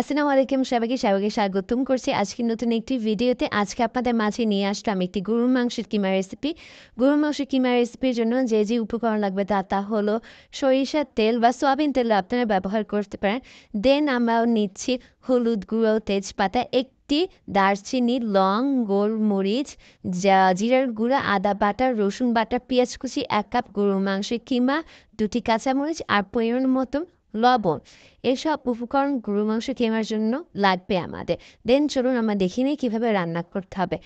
আসসালামু আলাইকুম সবাইকে স্বাগতম করছি আজকে নতুন একটি ভিডিওতে। আজকে আপনাদের মাঝে নিয়ে আসলাম একটি গরুর মাংসের কিমা রেসিপি। গরুর মাংসের কিমা রেসিপির জন্য যে উপকরণ লাগবে তা হলো সরিষার তেল বা সয়াবিন তেল আপনারা ব্যবহার করতে পারেন। দেন আমরাও নিচ্ছি হলুদ গুঁড়ো, তেজপাতা, একটি দারচিনি, লং, গোলমরিচ, জিরার গুঁড়া, আদা বাটা, রসুন বাটা, পেঁয়াজ কুচি, 1 কাপ গরুর মাংসের কিমা, 2টি কাঁচামরিচ আর পরিমাণ মতো লবণ। এসব উপকরণ গরুর মাংস কেনার জন্য লাগবে আমাদের। দেন চলুন আমরা দেখে নিই কীভাবে রান্না করতে হবে।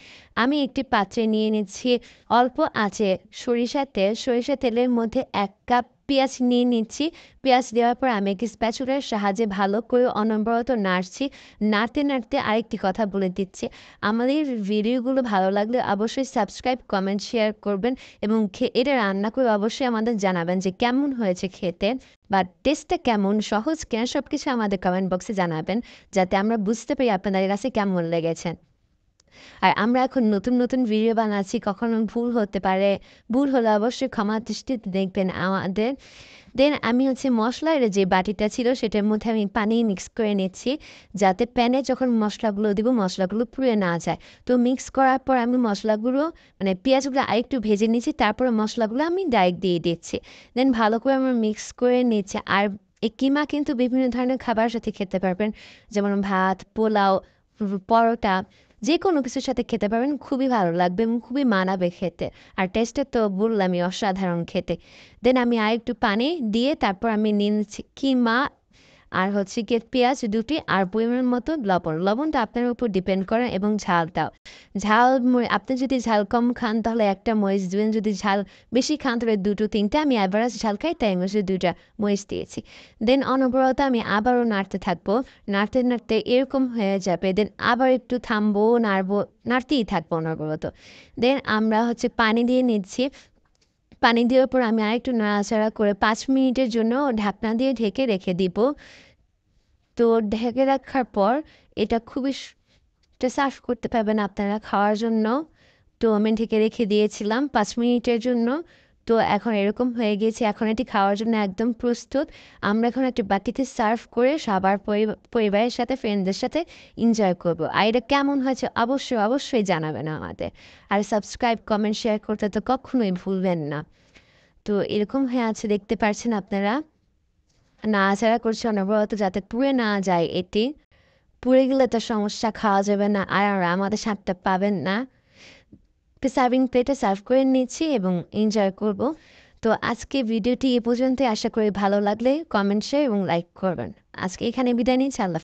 আমি একটি পাত্রে নিয়ে নিচ্ছি অল্প আঁচে সরিষার তেলের মধ্যে 1 কাপ পেঁয়াজ নিয়ে নিচ্ছি। পেঁয়াজ দেওয়ার পর আমি একটি স্প্যাচুলার সাহায্যে ভালো করে অনবরত নাড়ছি। নাড়তে আরেকটি কথা বলে দিচ্ছি, আমাদের ভিডিওগুলো ভালো লাগলে অবশ্যই সাবস্ক্রাইব, কমেন্ট, শেয়ার করবেন এবং এটা রান্না করে অবশ্যই আমাদের জানাবেন যে কেমন হয়েছে খেতে বা টেস্টটা কেমন, সহজ কেন, সব কিছু আমাদের কমেন্ট বক্সে জানাবেন যাতে আমরা বুঝতে পারি আপনাদের কাছে কেমন লেগেছে। আর আমরা এখন নতুন ভিডিও বানাচ্ছি, কখনো ভুল হতে পারে, ভুল হলে অবশ্যই ক্ষমা দৃষ্টিতে দেখবেন আমাদের। দেন আমি মশলার যে বাটিটা ছিল সেটার মধ্যে আমি পানি মিক্স করে নিচ্ছি যাতে প্যানে যখন মশলাগুলো দিব মশলাগুলো পুড়ে না যায়। তো মিক্স করার পর আমি মশলাগুলো পেঁয়াজগুলো আরেকটু ভেজে নিচ্ছি, তারপরে মশলাগুলো আমি ডাইরেক্ট দিয়ে দিচ্ছি। দেন ভালো করে আমরা মিক্স করে নিচ্ছি। আর এই কিমা কিন্তু বিভিন্ন ধরনের খাবারের সাথে খেতে পারবেন, যেমন ভাত, পোলাও, পরোটা, যে কোনো কিছুর সাথে খেতে পারবেন, খুবই ভালো লাগবে এবং খুবই মানাবে খেতে। আর টেস্টে তো বললামই অসাধারণ খেতে। দেন আমি আরেকটু পানি দিয়ে তারপর আমি নিয়ে নিচ্ছি কিমা আর গিয়ে পেঁয়াজ 2টি আর পরিমাণ মতো লবণটা আপনার উপর ডিপেন্ড করে এবং ঝালটাও। আপনি যদি ঝাল কম খান তাহলে 1টা মরিচ দিবেন, যদি ঝাল বেশি খান তাহলে 2-3টা। আমি অ্যাভারেজ ঝাল খাই তাই আমি 2টা মরিচ দিয়েছি। দেন অনবরত আমি আবারও নাড়তে থাকবো। নাড়তে এরকম হয়ে যাবে। দেন আবার একটু থামবো, নাড়তেই থাকবো অনবরত। দেন আমরা পানি দিয়ে নিচ্ছি। পানি দেওয়ার পর আমি আরেকটু নাড়াচাড়া করে 5 মিনিটের জন্য ঢাকনা দিয়ে ঢেকে রেখে দিব। তো ঢেকে রাখার পর এটা এটা সার্ভ করতে পারবেন আপনারা খাওয়ার জন্য। তো আমি ঢেকে রেখে দিয়েছিলাম 5 মিনিটের জন্য। তো এখন এরকম হয়ে গিয়েছে, এখন এটি খাওয়ার জন্য একদম প্রস্তুত। আমরা এখন একটা বাটিতে সার্ভ করে সবার পরিবারের সাথে, ফ্রেন্ডদের সাথে এনজয় করব। আর এটা কেমন হয়েছে অবশ্যই জানাবেন আমাদের। আর সাবস্ক্রাইব, কমেন্ট, শেয়ার করতে তো কখনোই ভুলবেন না। তো এরকম হয়ে আছে দেখতে পাচ্ছেন আপনারা। নাড়াচাড়া করছি অনবরত যাতে পুড়ে না যায় এটি। পুড়ে গেলে তো সমস্যা, খাওয়া যাবে না আর আমাদের স্বাদটা পাবেন না। সার্ভিং প্লেটে সার্ভ করে নিচ্ছি এবং এনজয় করব। তো আজকে ভিডিওটি এ পর্যন্তই। আশা করি ভালো লাগলে কমেন্ট, শেয়ার এবং লাইক করবেন। আজকে এখানে বিদায় নিচ্ছি। আল্লাহ।